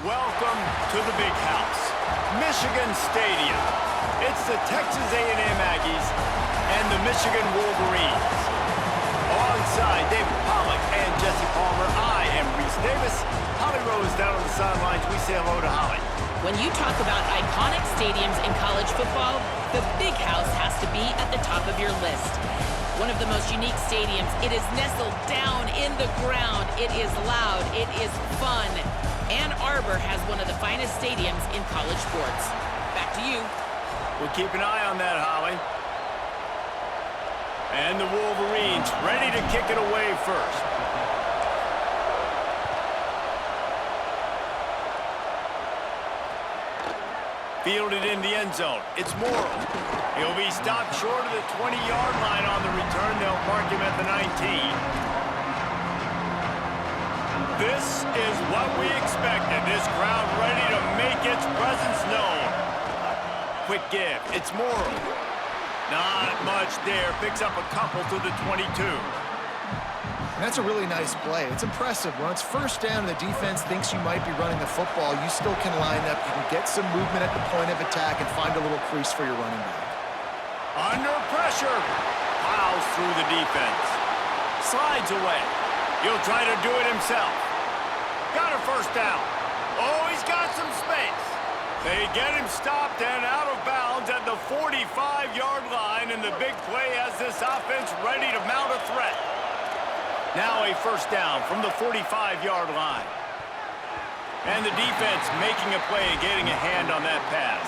Welcome to the big house, Michigan Stadium. It's the Texas A&M Aggies and the Michigan Wolverines. Alongside David Pollack and Jesse Palmer, I am Reese Davis. Holly Rose down on the sidelines. We say hello to Holly. When you talk about iconic stadiums in college football, the Big House has to be at the top of your list. One of the most unique stadiums. It is nestled down in the ground. It is loud. It is fun. Ann Arbor has one of the finest stadiums in college sports. Back to you. We'll keep an eye on that, Holly. And the Wolverines ready to kick it away first. Fielded in the end zone. It's Morrow. He'll be stopped short of the 20-yard line on the return. They'll mark him at the 19. This is what we expected. This crowd ready to make its presence known. Quick give. It's Morrow. Not much there. Picks up a couple to the 22. And that's a really nice play. It's impressive. When it's first down and the defense thinks you might be running the football, you still can line up. You can get some movement at the point of attack and find a little crease for your running back. Under pressure. Plows through the defense. Slides away. He'll try to do it himself. Got a first down. Oh, he's got some space. They get him stopped and out of bounds at the 45-yard line, and the big play has this offense ready to mount a threat. Now a first down from the 45-yard line. And the defense making a play and getting a hand on that pass.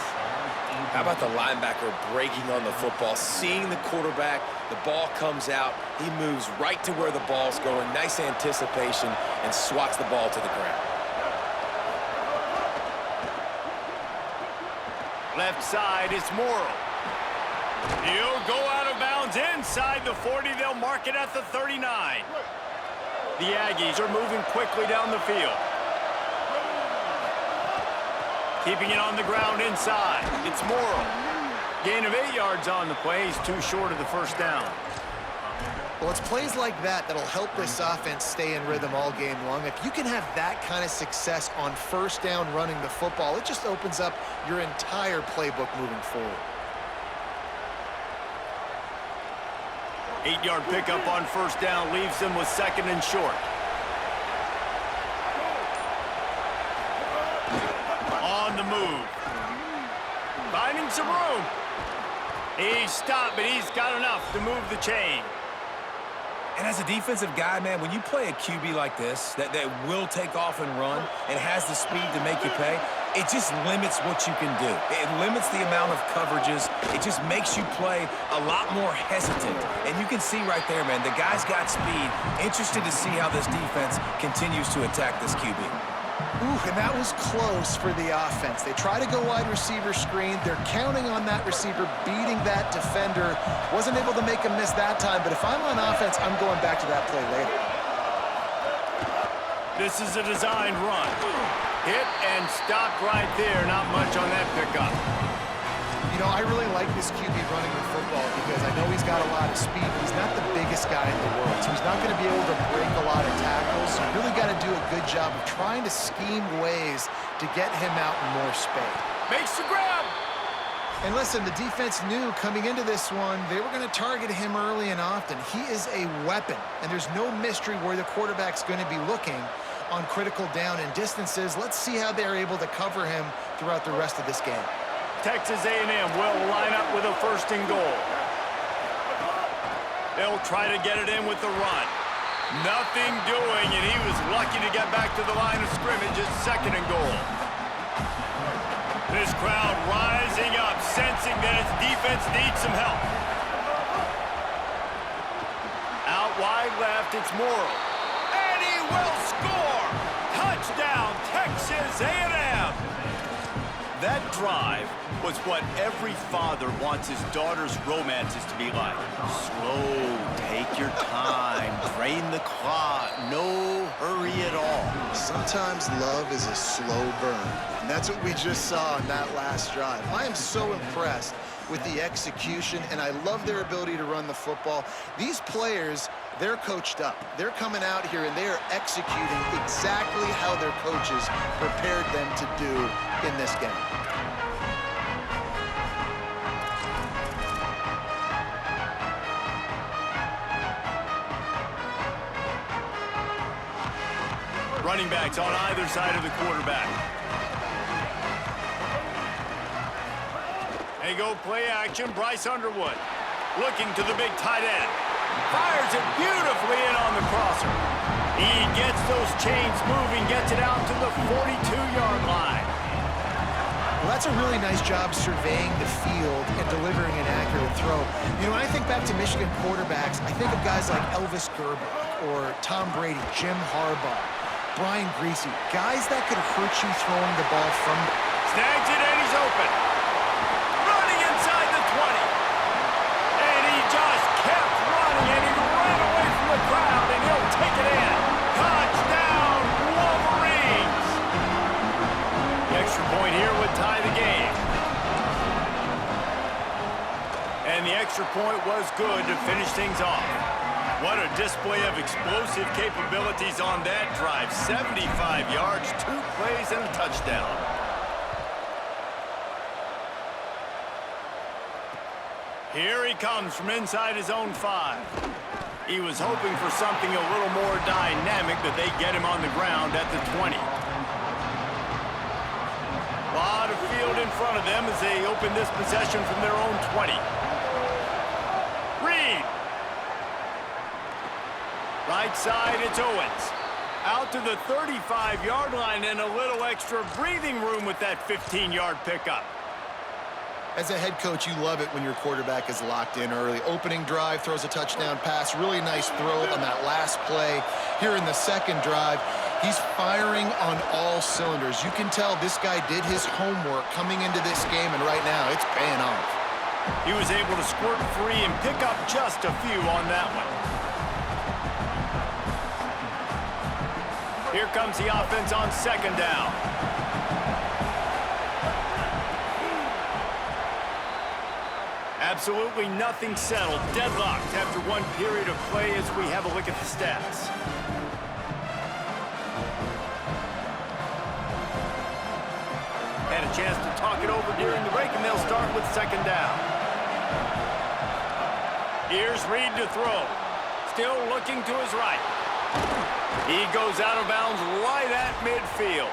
How about the linebacker breaking on the football, seeing the quarterback, the ball comes out, he moves right to where the ball's going, nice anticipation, and swats the ball to the ground. Left side, it's Morrow. He'll go out of bounds inside the 40. They'll mark it at the 39. The Aggies are moving quickly down the field. Keeping it on the ground inside. It's Morrow. Gain of 8 yards on the play. He's too short of the first down. Well, it's plays like that that'll help this offense stay in rhythm all game long. If you can have that kind of success on first down running the football, it just opens up your entire playbook moving forward. 8-yard pickup on first down leaves them with second and short. On the move. Finding some room. He's stopped, but he's got enough to move the chain. And as a defensive guy, man, when you play a QB like this that will take off and run and has the speed to make you pay, it just limits what you can do. It limits the amount of coverages. It just makes you play a lot more hesitant. And you can see right there, man, the guy's got speed. Interested to see how this defense continues to attack this QB. Ooh, and that was close for the offense. They try to go wide receiver screen. They're counting on that receiver beating that defender. Wasn't able to make him miss that time, but if I'm on offense, I'm going back to that play later. This is a designed run. Hit and stopped right there. Not much on that pickup. You know, I really like this QB running the football because I know he's got a lot of speed. He's not the biggest guy in the world, so he's not going to be able to break a lot of tackles. So you really got to do a good job of trying to scheme ways to get him out in more space. Makes the grab. And listen, the defense knew coming into this one, they were going to target him early and often. He is a weapon, and there's no mystery where the quarterback's going to be looking on critical down and distances. Let's see how they're able to cover him throughout the rest of this game. Texas A&M will line up with a first and goal. They'll try to get it in with the run. Nothing doing, and he was lucky to get back to the line of scrimmage at second and goal. This crowd rising up, sensing that its defense needs some help. Out wide left, it's Morrow. And he will score! Touchdown, Texas A&M! That drive was what every father wants his daughter's romances to be like. Slow, take your time, drain the clock, no hurry at all. Sometimes love is a slow burn, and that's what we just saw in that last drive. I am so impressed with the execution, and I love their ability to run the football. These players, they're coached up. They're coming out here, and they are executing exactly how their coaches prepared them to do in this game. Running backs on either side of the quarterback. They go play action. Bryce Underwood looking to the big tight end. Fires it beautifully in on the crosser. He gets those chains moving, gets it out to the 42-yard line. Well, that's a really nice job surveying the field and delivering an accurate throw. You know, when I think back to Michigan quarterbacks, I think of guys like Elvis Gerbach or Tom Brady, Jim Harbaugh, Brian Greasy, guys that could hurt you throwing the ball from. Snags it and he's open. Running inside the 20. And he just kept running and he ran away from the crowd and he'll take it in. Touchdown, Wolverines. The extra point here would tie the game. And the extra point was good to finish things off. What a display of explosive capabilities on that drive. 75 yards, 2 plays, and a touchdown. Here he comes from inside his own 5. He was hoping for something a little more dynamic, but they get him on the ground at the 20. A lot of field in front of them as they open this possession from their own 20. Reed. Right side, it's Owens. Out to the 35-yard line and a little extra breathing room with that 15-yard pickup. As a head coach, you love it when your quarterback is locked in early. Opening drive, throws a touchdown pass. Really nice throw on that last play. Here in the second drive, he's firing on all cylinders. You can tell this guy did his homework coming into this game, and right now it's paying off. He was able to squirt free and pick up just a few on that one. Here comes the offense on second down. Absolutely nothing settled. Deadlocked after one period of play as we have a look at the stats. Had a chance to talk it over during the break, and they'll start with second down. Here's Reed to throw. Still looking to his right. He goes out of bounds right at midfield.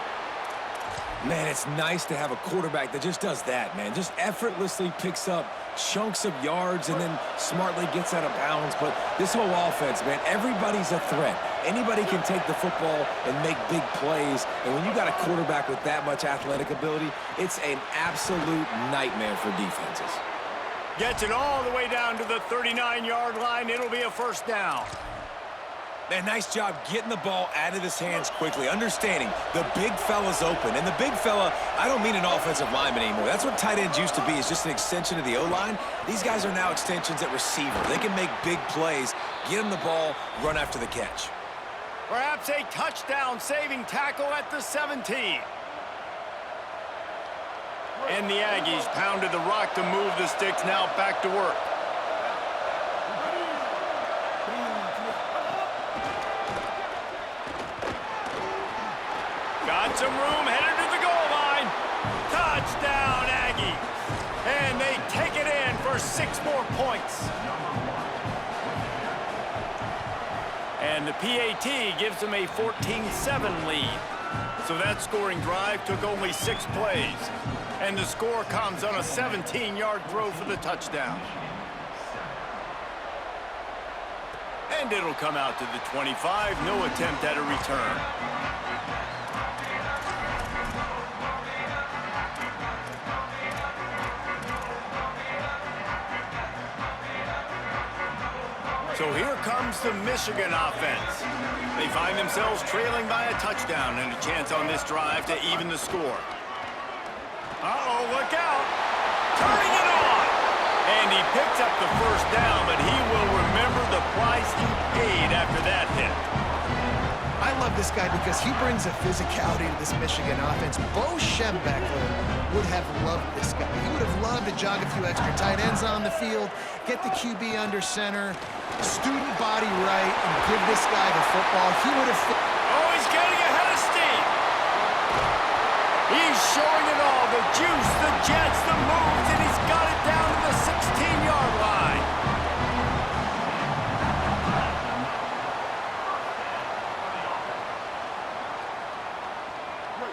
Man, it's nice to have a quarterback that just does that, man. Just effortlessly picks up chunks of yards and then smartly gets out of bounds. But this whole offense, man, everybody's a threat. Anybody can take the football and make big plays. And when you got a quarterback with that much athletic ability, it's an absolute nightmare for defenses. Gets it all the way down to the 39-yard line. It'll be a first down. Man, nice job getting the ball out of his hands quickly, understanding the big fella's open. And the big fella, I don't mean an offensive lineman anymore. That's what tight ends used to be, is just an extension of the O-line. These guys are now extensions at receiver. They can make big plays, get him the ball, run after the catch. Perhaps a touchdown-saving tackle at the 17. And the Aggies pounded the rock to move the sticks, now back to work. Got some room, headed to the goal line. Touchdown, Aggie. And they take it in for 6 more points. And the PAT gives them a 14-7 lead. So that scoring drive took only 6 plays. And the score comes on a 17-yard throw for the touchdown. And it'll come out to the 25. No attempt at a return. So here comes the Michigan offense. They find themselves trailing by a touchdown and a chance on this drive to even the score. Uh-oh, look out. Turning it on. And he picks up the first down, but he will remember the price he paid after that hit. I love this guy because he brings a physicality to this Michigan offense. Bo Schembechler would have loved this guy. He would have loved to jog a few extra tight ends on the field, get the QB under center, student body right, and give this guy the football. He would have... Oh, he's getting ahead of steam. He's showing it all. The juice, the jets, the moves, and he's got it down to the 16-yard line.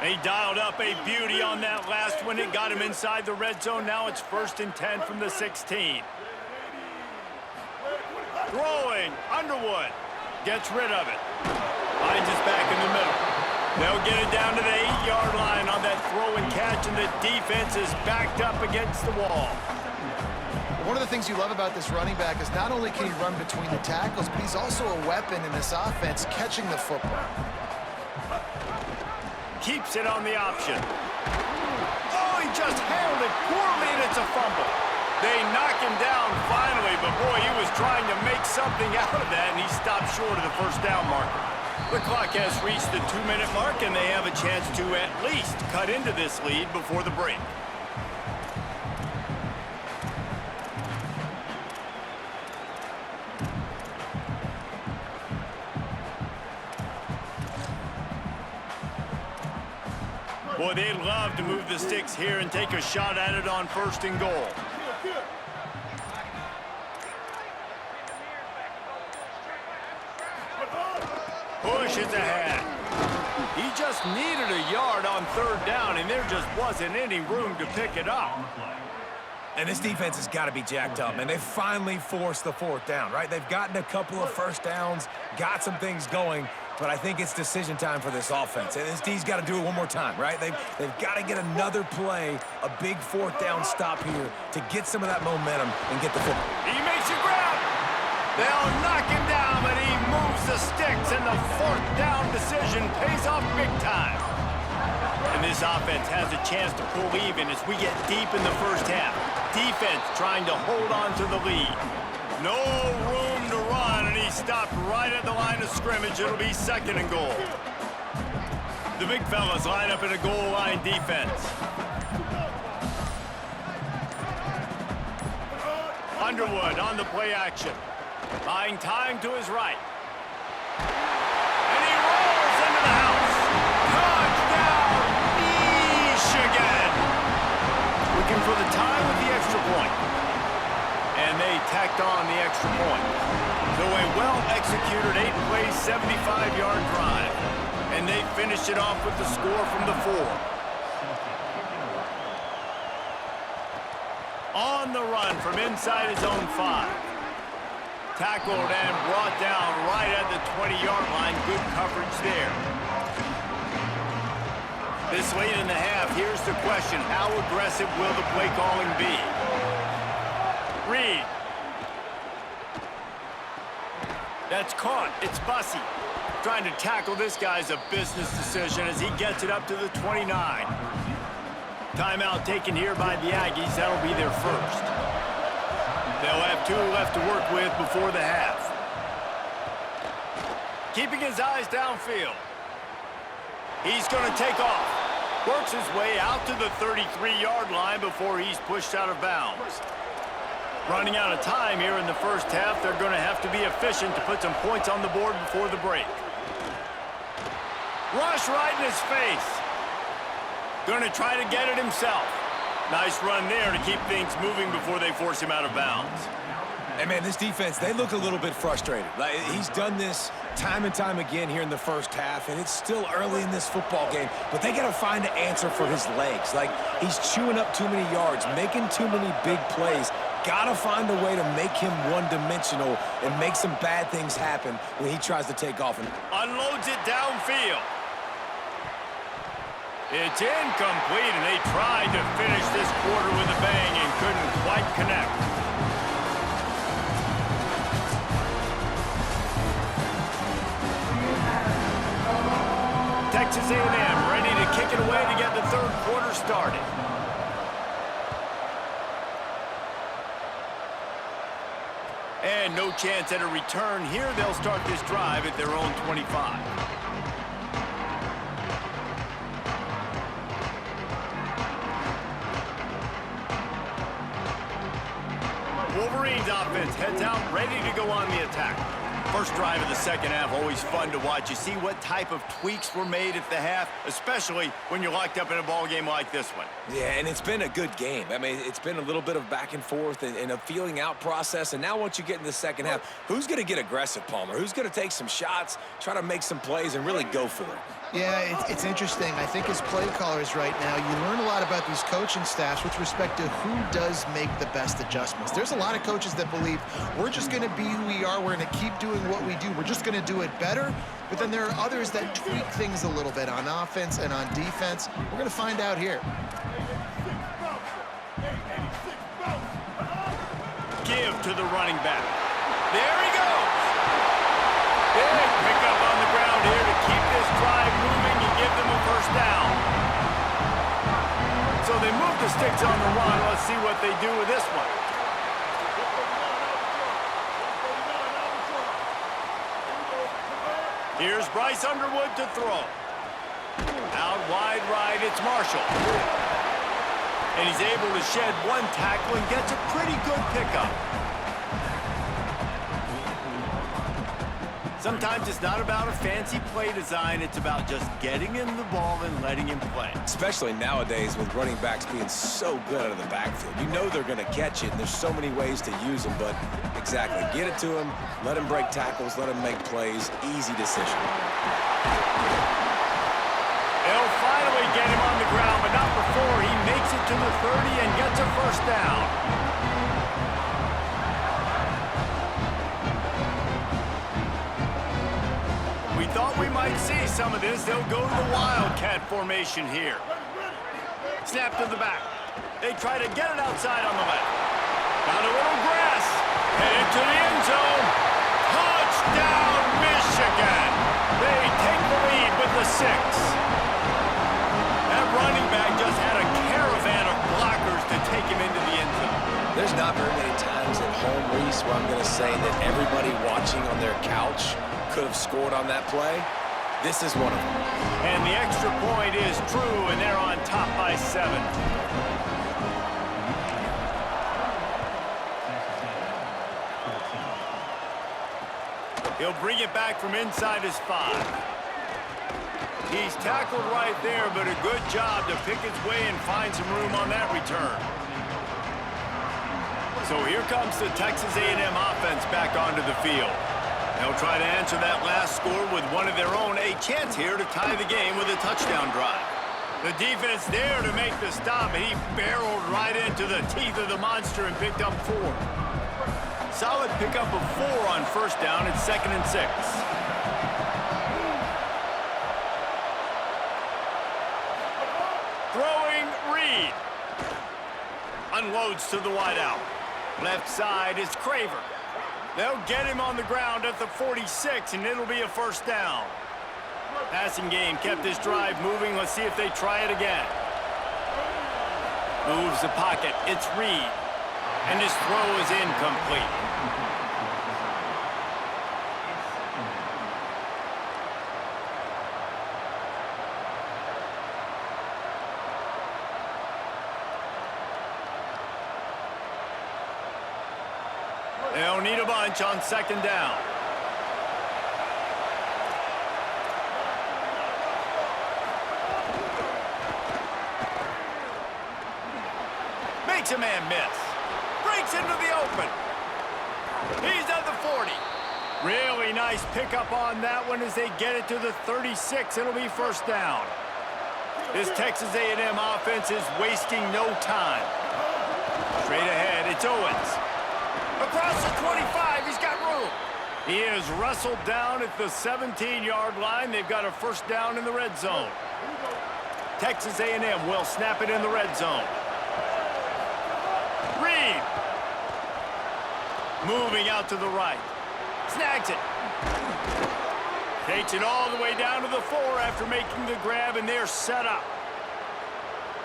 He dialed up a beauty on that last one. It got him inside the red zone. Now it's 1st and 10 from the 16. Throwing, Underwood gets rid of it. Finds us back in the middle. They'll get it down to the 8-yard line on that throw and catch, and the defense is backed up against the wall. One of the things you love about this running back is not only can he run between the tackles, but he's also a weapon in this offense catching the football. Keeps it on the option. Oh, he just handled it poorly, and it's a fumble. They knock him down finally, but boy, he was trying to make something out of that, and he stopped short of the first down marker. The clock has reached the 2-minute mark, and they have a chance to at least cut into this lead before the break. Boy, they'd love to move the sticks here and take a shot at it on 1st and goal. Pushes ahead. He just needed a yard on 3rd down, and there just wasn't any room to pick it up. And this defense has got to be jacked up, man. They finally forced the 4th down, right? They've gotten a couple of first downs, got some things going, but I think it's decision time for this offense. And this D's got to do it one more time, right? They've got to get another play, a big 4th down stop here to get some of that momentum and get the football. He makes a grab. They'll knock him down, but he moves the sticks, and the 4th down decision pays off big time. And this offense has a chance to pull even as we get deep in the first half. Defense trying to hold on to the lead. No room to run, and he stopped right at the line of scrimmage. It'll be 2nd and goal. The big fellas line up in a goal line defense. Underwood on the play action. Buying time to his right. And he rolls into the house. Touchdown, Michigan. Looking for the tie with the extra point. And they tacked on the extra point. So a well-executed 8-play, 75-yard drive. And they finished it off with the score from the 4. On the run from inside his own 5. Tackled and brought down right at the 20-yard line. Good coverage there. This late in the half, here's the question. How aggressive will the play calling be? Reed. That's caught. It's Bussey. Trying to tackle this guy's a business decision as he gets it up to the 29. Timeout taken here by the Aggies. That'll be their first. They'll have 2 left to work with before the half. Keeping his eyes downfield. He's going to take off. Works his way out to the 33-yard line before he's pushed out of bounds. Running out of time here in the first half. They're going to have to be efficient to put some points on the board before the break. Rush right in his face. Going to try to get it himself. Nice run there to keep things moving before they force him out of bounds. And, man, this defense, they look a little bit frustrated. Like, he's done this time and time again here in the first half, and it's still early in this football game, but they got to find an answer for his legs. Like, he's chewing up too many yards, making too many big plays. Got to find a way to make him one-dimensional and make some bad things happen when he tries to take off. And unloads it downfield. It's incomplete, and they tried to finish this quarter with a bang and couldn't quite connect. Texas A&M ready to kick it away to get the 3rd quarter started. And no chance at a return here. They'll start this drive at their own 25. Wolverines offense heads out, ready to go on the attack. First drive of the second half, always fun to watch. You see what type of tweaks were made at the half, especially when you're locked up in a ball game like this one. Yeah, and it's been a good game. I mean, it's been a little bit of back and forth and a feeling out process. And now once you get in the second half, who's going to get aggressive, Palmer? Who's going to take some shots, try to make some plays, and really go for it? Yeah, it's interesting. I think as play callers right now, you learn a lot about these coaching staffs with respect to who does make the best adjustments. There's a lot of coaches that believe we're just going to be who we are. We're going to keep doing what we do. We're just going to do it better. But then there are others that tweak things a little bit on offense and on defense. We're going to find out here. Give to the running back. There he goes. Big pickup on the ground here to keep this drive moving and give them a first down. So they move the sticks on the run. Let's see what they do with this one. Here's Bryce Underwood to throw. Out wide right, it's Marshall. And he's able to shed one tackle and gets a pretty good pickup. Sometimes it's not about a fancy play design. It's about just getting him the ball and letting him play. Especially nowadays with running backs being so good out of the backfield. You know they're going to catch it, and there's so many ways to use them. But exactly, get it to him, let him break tackles, let him make plays. Easy decision. They'll finally get him on the ground, but not before he makes it to the 30 and gets a first down. We thought we might see some of this. They'll go to the Wildcat formation here. Snap to the back. They try to get it outside on the left. Got a little grass. Headed to the end zone. Touchdown, Michigan. They take the lead with the 6. That running back just had a caravan of blockers to take him into the end zone. There's not very many times at home, Reese, where I'm going to say that everybody watching on their couch could have scored on that play. This is one of them. And the extra point is true, and they're on top by 7. He'll bring it back from inside his 5. He's tackled right there, but a good job to pick his way and find some room on that return. So here comes the Texas A&M offense back onto the field. They'll try to answer that last score with one of their own. A chance here to tie the game with a touchdown drive. The defense there to make the stop, and he barreled right into the teeth of the monster and picked up 4. Solid pickup of 4 on first down. It's 2nd and 6. Throwing Reed. Unloads to the wideout. Left side is Craver. They'll get him on the ground at the 46, and it'll be a first down. Passing game kept this drive moving. Let's see if they try it again. Moves the pocket. It's Reed. And his throw is incomplete. They'll need a bunch on 2nd down. Makes a man miss. Breaks into the open. He's at the 40. Really nice pickup on that one as they get it to the 36. It'll be first down. This Texas A&M offense is wasting no time. Straight ahead, it's Owens. Across the 25, he's got room. He is wrestled down at the 17-yard line. They've got a first down in the red zone. Texas A&M will snap it in the red zone. Reed. Moving out to the right. Snags it. Takes it all the way down to the 4 after making the grab, and they're set up.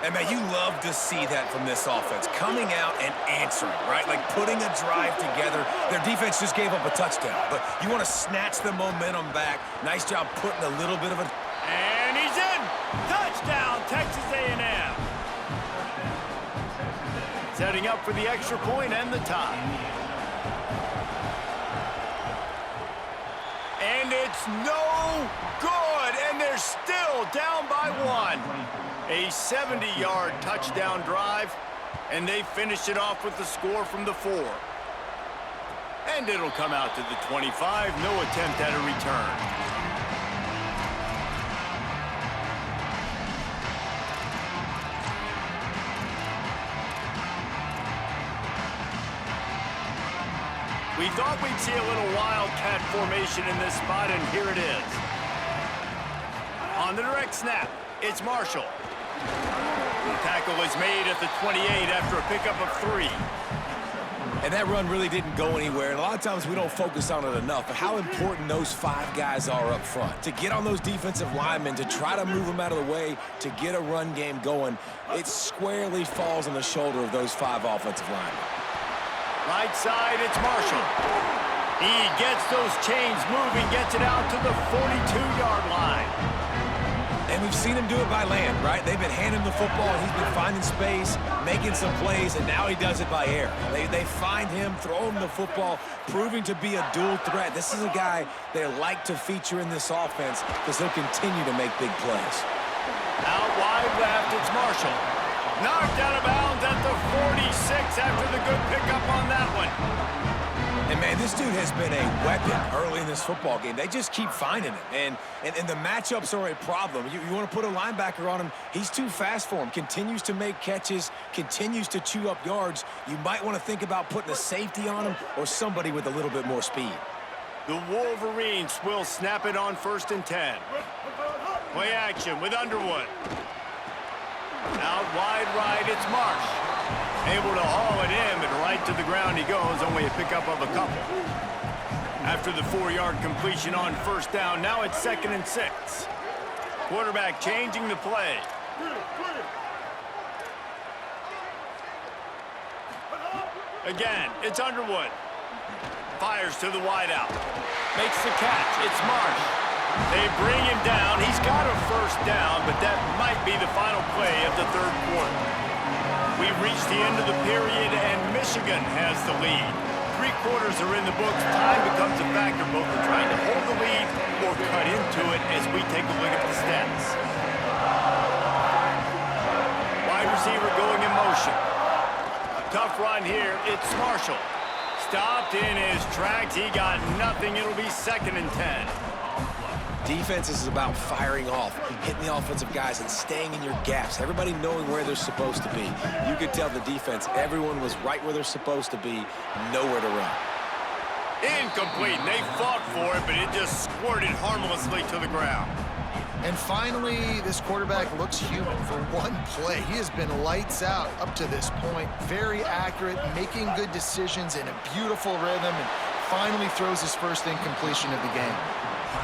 And, man, you love to see that from this offense, coming out and answering, right? Like putting a drive together. Their defense just gave up a touchdown, but you want to snatch the momentum back. Nice job putting a little bit of a... And he's in! Touchdown, Texas A&M! setting up for the extra point and the tie. And it's no good, and they're still down by one. A 70-yard touchdown drive, and they finished it off with the score from the 4. And it'll come out to the 25, no attempt at a return. We thought we'd see a little wildcat formation in this spot, and here it is. On the direct snap, it's Marshall. The tackle is made at the 28 after a pickup of 3. And that run really didn't go anywhere. And a lot of times we don't focus on it enough, but how important those 5 guys are up front. To get on those defensive linemen, to try to move them out of the way, to get a run game going, it squarely falls on the shoulder of those 5 offensive linemen. Right side, it's Marshall. He gets those chains moving, gets it out to the 42-yard line. And we've seen him do it by land, right? They've been handing the football, he's been finding space, making some plays, and now he does it by air. They find him, throw him the football, proving to be a dual threat. This is a guy they like to feature in this offense because he'll continue to make big plays. Out wide left, it's Marshall. Knocked out of bounds at the 46 after the good pickup on that one. And, man, this dude has been a weapon early in this football game. They just keep finding him. And the matchups are a problem. You want to put a linebacker on him, he's too fast for him. Continues to make catches, continues to chew up yards. You might want to think about putting a safety on him or somebody with a little bit more speed. The Wolverines will snap it on 1st and 10. Play action with Underwood. Out wide right, it's Marsh. Able to haul it in, but right to the ground he goes, only a pickup of a couple. After the 4-yard completion on 1st down, now it's 2nd and 6. Quarterback changing the play. Again, it's Underwood. Fires to the wideout. Makes the catch, it's Marsh. They bring him down. He's got a 1st down, but that might be the final play of the 3rd quarter. We've reached the end of the period, and Michigan has the lead. 3 quarters are in the books. Time becomes a factor, both in trying to hold the lead or cut into it as we take a look at the stats. Wide receiver going in motion. Tough run here. It's Marshall. Stopped in his tracks. He got nothing. It'll be 2nd and 10. Defense is about firing off, hitting the offensive guys, and staying in your gaps. Everybody knowing where they're supposed to be. You could tell the defense, everyone was right where they're supposed to be, nowhere to run. Incomplete. They fought for it, but it just squirted harmlessly to the ground. And finally, this quarterback looks human for one play. He has been lights out up to this point. Very accurate, making good decisions in a beautiful rhythm, and finally throws his first incompletion of the game.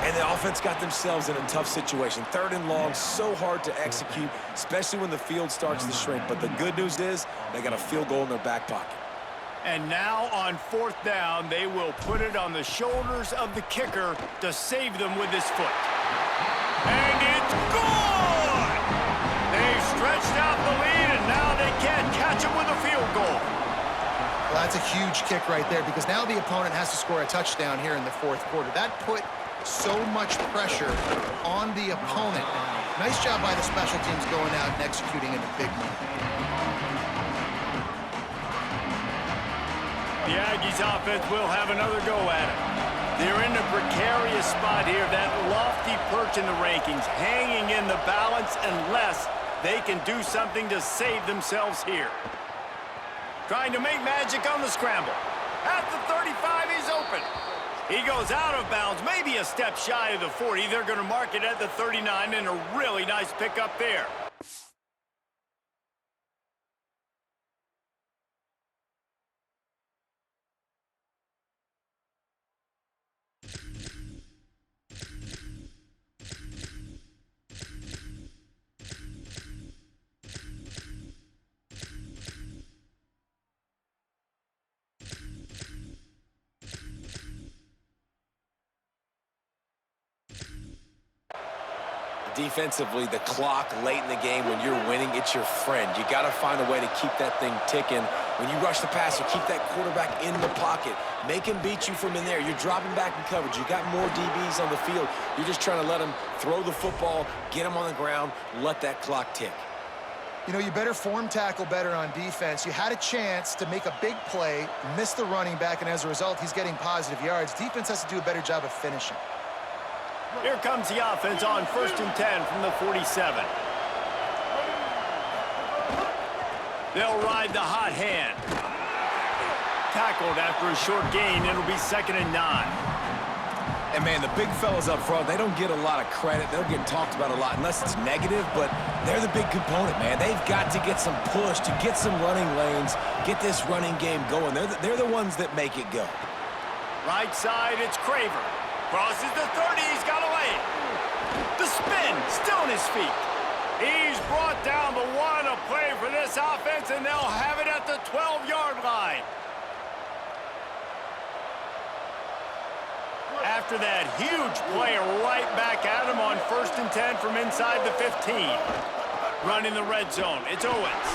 And the offense got themselves in a tough situation. 3rd and long, so hard to execute, especially when the field starts to shrink. But the good news is they got a field goal in their back pocket. And now on 4th down, they will put it on the shoulders of the kicker to save them with his foot. And it's good! They've stretched out the lead, and now they can't catch him with a field goal. Well, that's a huge kick right there because now the opponent has to score a touchdown here in the 4th quarter. That put so much pressure on the opponent. Nice job by the special teams going out and executing in a big moment. The Aggies offense will have another go at it. They're in a precarious spot here, that lofty perch in the rankings, hanging in the balance unless they can do something to save themselves here. Trying to make magic on the scramble. At the 35, he's open. He goes out of bounds, maybe a step shy of the 40. They're going to mark it at the 39, and a really nice pickup there. Defensively, the clock late in the game when you're winning, it's your friend. You got to find a way to keep that thing ticking. When you rush the passer, keep that quarterback in the pocket. Make him beat you from in there. You're dropping back in coverage. You got more DBs on the field. You're just trying to let him throw the football, get him on the ground, let that clock tick. You know, you better form tackle better on defense. You had a chance to make a big play, miss the running back, and as a result, he's getting positive yards. Defense has to do a better job of finishing. Here comes the offense on 1st and 10 from the 47. They'll ride the hot hand. Tackled after a short gain. It'll be 2nd and 9. And, man, the big fellas up front, they don't get a lot of credit. They don't get talked about a lot unless it's negative, but they're the big component, man. They've got to get some push, to get some running lanes, get this running game going. They're the ones that make it go. Right side, it's Craver. Crosses the 30, he's got away. The spin, still on his feet. He's brought down, but what a play for this offense, and they'll have it at the 12-yard line. After that huge play, right back at him on 1st and 10 from inside the 15. Running the red zone, it's Owens.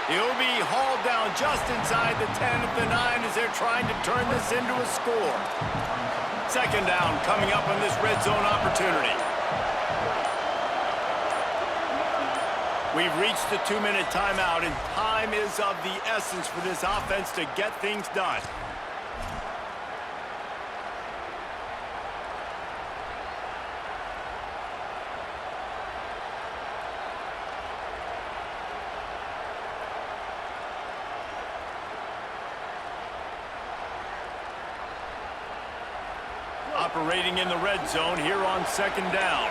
He'll be hauled down just inside the 10 of the 9 as they're trying to turn this into a score. 2nd down coming up on this red zone opportunity. We've reached the 2-minute timeout, and time is of the essence for this offense to get things done. Operating in the red zone here on 2nd down.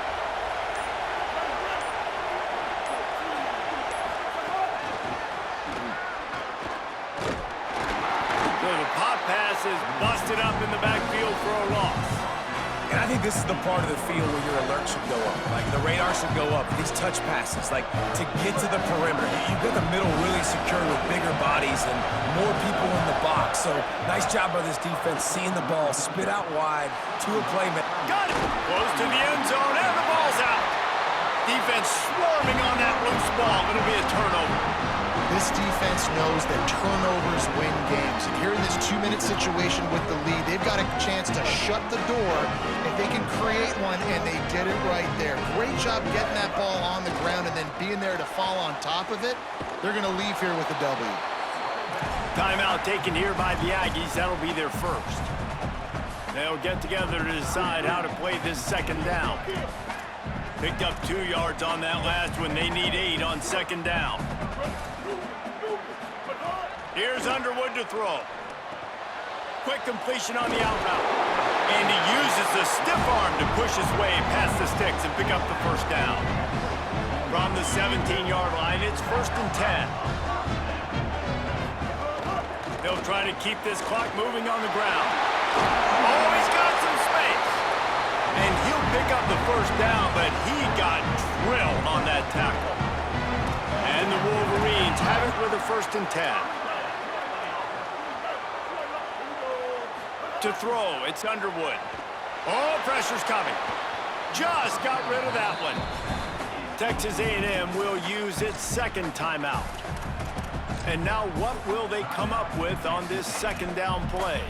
So the pop pass is busted up in the backfield for a loss. And I think this is the part of the field where your alert should go up. Like, the radar should go up. These touch passes, like, to get to the perimeter. You've got the middle really secure with bigger bodies and more people in the box. So, nice job by this defense seeing the ball spit out wide to a playmaker. Got it! Close to the end zone, and the ball's out. Defense swarming on that loose ball. It'll be a turnover. This defense knows that turnovers win games. And here in this 2-minute situation with the lead, they've got a chance to shut the door if they can create one, and they did it right there. Great job getting that ball on the ground and then being there to fall on top of it. They're going to leave here with a W. Timeout taken here by the Aggies. That'll be their first. They'll get together to decide how to play this 2nd down. Picked up 2 yards on that last one. They need 8 on 2nd down. Here's Underwood to throw. Quick completion on the out route. And he uses the stiff arm to push his way past the sticks and pick up the 1st down. From the 17-yard line, it's 1st and 10. They'll try to keep this clock moving on the ground. Oh, he's got some space. And he'll pick up the 1st down, but he got drilled on that tackle. And the Wolverines have it with a 1st and 10. To throw, it's Underwood. Oh, pressure's coming. Just got rid of that one. Texas A&M will use its 2nd timeout. And now what will they come up with on this 2nd down play?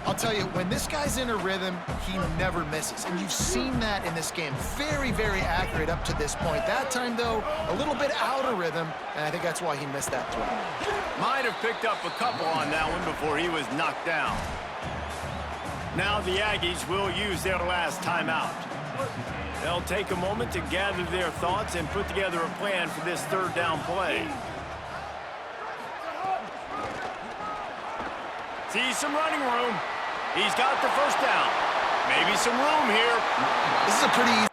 I'll tell you, when this guy's in a rhythm, he never misses. And you've seen that in this game. Very, very accurate up to this point. That time, though, a little bit out of rhythm, and I think that's why he missed that throw. Might have picked up a couple on that one before he was knocked down. Now the Aggies will use their last timeout. They'll take a moment to gather their thoughts and put together a plan for this 3rd down play. See some running room. He's got the 1st down. Maybe some room here. This is a pretty easy